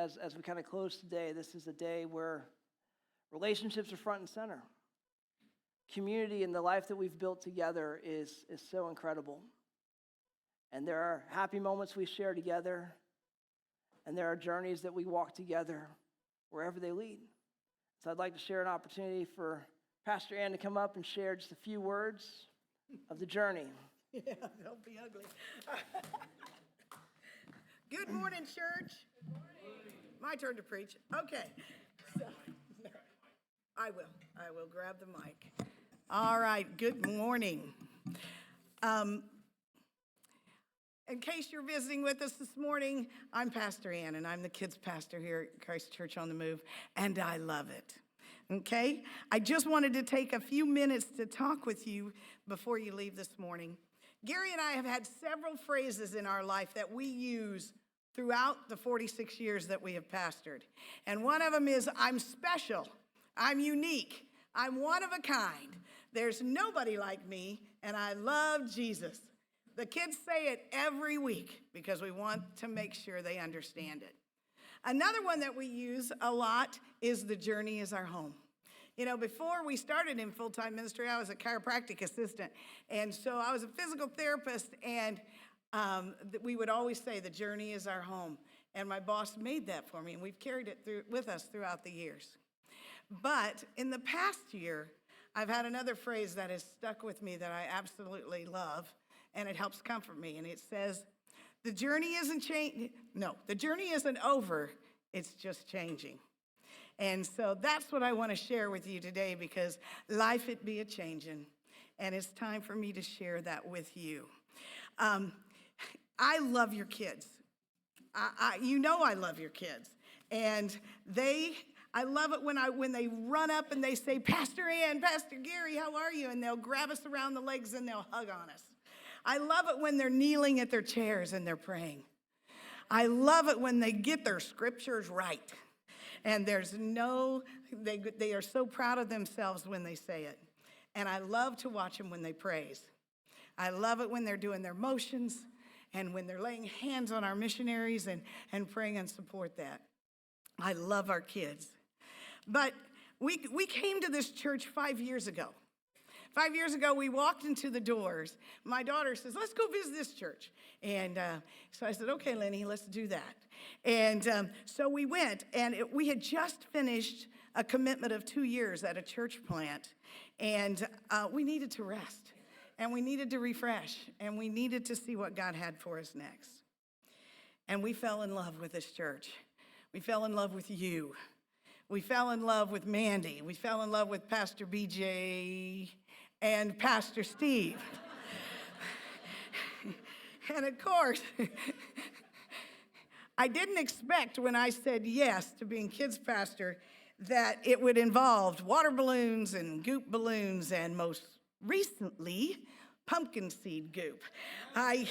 as we kind of close today, this is a day where relationships are front and center. Community and the life that we've built together is so incredible. And there are happy moments we share together, and there are journeys that we walk together wherever they lead. So I'd like to share an opportunity for Pastor Ann to come up and share just a few words of the journey. Yeah, don't be ugly. Good morning, church. Good morning. My turn to preach. Okay. So, I will grab the mic. All right, good morning. In case you're visiting with us this morning, I'm Pastor Ann, and I'm the kids pastor here at Christ Church on the Move, and I love it. Okay? I just wanted to take a few minutes to talk with you before you leave this morning. Gary and I have had several phrases in our life that we use throughout the 46 years that we have pastored. And one of them is, I'm special, I'm unique, I'm one of a kind. There's nobody like me, and I love Jesus. The kids say it every week because we want to make sure they understand it. Another one that we use a lot is the journey is our home. You know, before we started in full-time ministry, I was a chiropractic assistant. And so I was a physical therapist, and we would always say the journey is our home. And my boss made that for me, and we've carried it with us throughout the years. But in the past year, I've had another phrase that has stuck with me that I absolutely love, and it helps comfort me. And it says, the journey isn't the journey isn't over, it's just changing. And so that's what I want to share with you today, because life it be a changing, and it's time for me to share that with you. I love your kids. You know I love your kids, and I love it when they run up and they say, Pastor Ann, Pastor Gary, how are you? And they'll grab us around the legs and they'll hug on us. I love it when they're kneeling at their chairs and they're praying. I love it when they get their scriptures right. And they are so proud of themselves when they say it. And I love to watch them when they praise. I love it when they're doing their motions and when they're laying hands on our missionaries and praying and support that. I love our kids. But we came to this church 5 years ago. 5 years ago, we walked into the doors. My daughter says, let's go visit this church. And so I said, okay, Lenny, let's do that. And so we went, and we had just finished a commitment of 2 years at a church plant. And we needed to rest, and we needed to refresh, and we needed to see what God had for us next. And we fell in love with this church. We fell in love with you. We fell in love with Mandy. We fell in love with Pastor BJ and Pastor Steve. And of course, I didn't expect when I said yes to being kids pastor that it would involve water balloons and goop balloons and most recently, pumpkin seed goop. I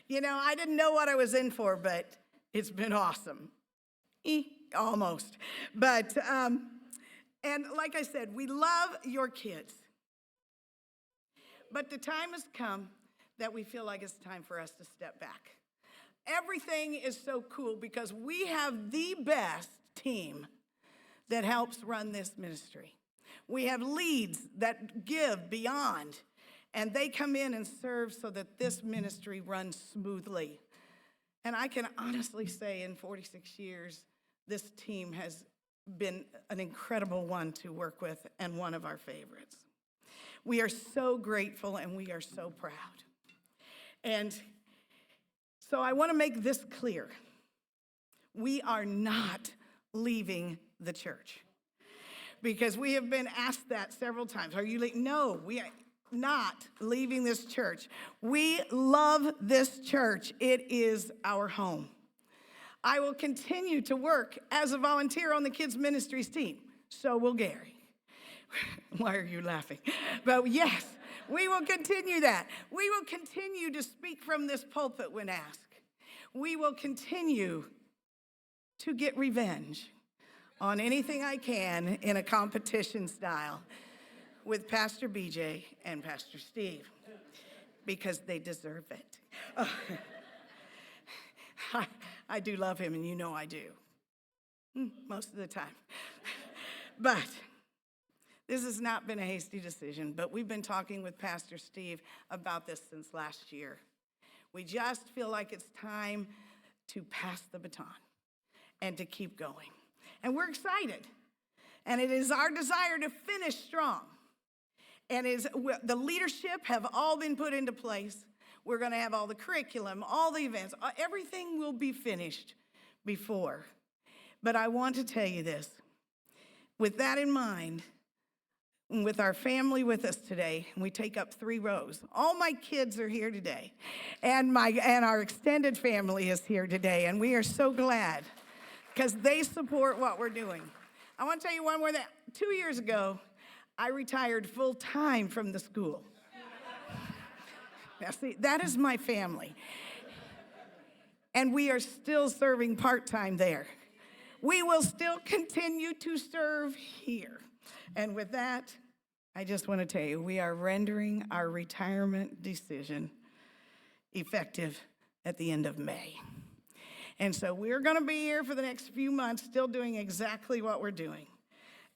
didn't know what I was in for, but it's been awesome. Almost. But, and like I said, we love your kids. But the time has come that we feel like it's time for us to step back. Everything is so cool because we have the best team that helps run this ministry. We have leads that give beyond, and they come in and serve so that this ministry runs smoothly. And I can honestly say in 46 years, this team has been an incredible one to work with and one of our favorites. We are so grateful and we are so proud. And so I want to make this clear. We are not leaving the church, because we have been asked that several times. Are you leaving? No, we are not leaving this church. We love this church. It is our home. I will continue to work as a volunteer on the kids' ministries team. So will Gary. Why are you laughing? But yes, we will continue that. We will continue to speak from this pulpit when asked. We will continue to get revenge on anything I can in a competition style with Pastor BJ and Pastor Steve, because they deserve it. I do love him, and you know I do. most of the time. But this has not been a hasty decision, but we've been talking with Pastor Steve about this since last year. We just feel like it's time to pass the baton and to keep going. And we're excited. And it is our desire to finish strong. And the leadership have all been put into place. We're going to have all the curriculum, all the events, everything will be finished before. But I want to tell you this. With that in mind, with our family with us today, we take up 3 rows. All my kids are here today, and our extended family is here today, and we are so glad because they support what we're doing. I want to tell you one more thing. 2 years ago, I retired full-time from the school. Now, see, that is my family. And we are still serving part-time there. We will still continue to serve here. And with that, I just want to tell you, we are rendering our retirement decision effective at the end of May. And so we're going to be here for the next few months, still doing exactly what we're doing.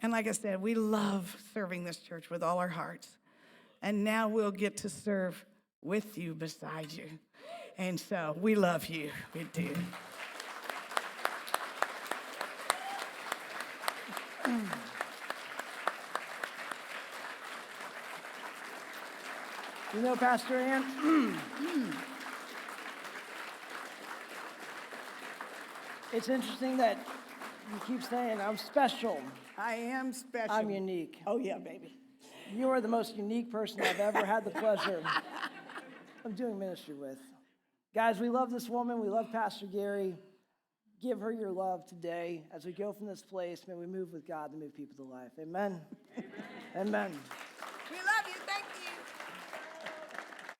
And like I said, we love serving this church with all our hearts. And now we'll get to serve with you, beside you. And so we love you. We do. You know, Pastor Ann, it's interesting that you keep saying, I'm special. I am special. I'm unique. Oh, yeah, baby. You are the most unique person I've ever had the pleasure of doing ministry with. Guys, we love this woman. We love Pastor Gary. Give her your love today. As we go from this place, may we move with God to move people to life. Amen. Amen. We love you. Thank you.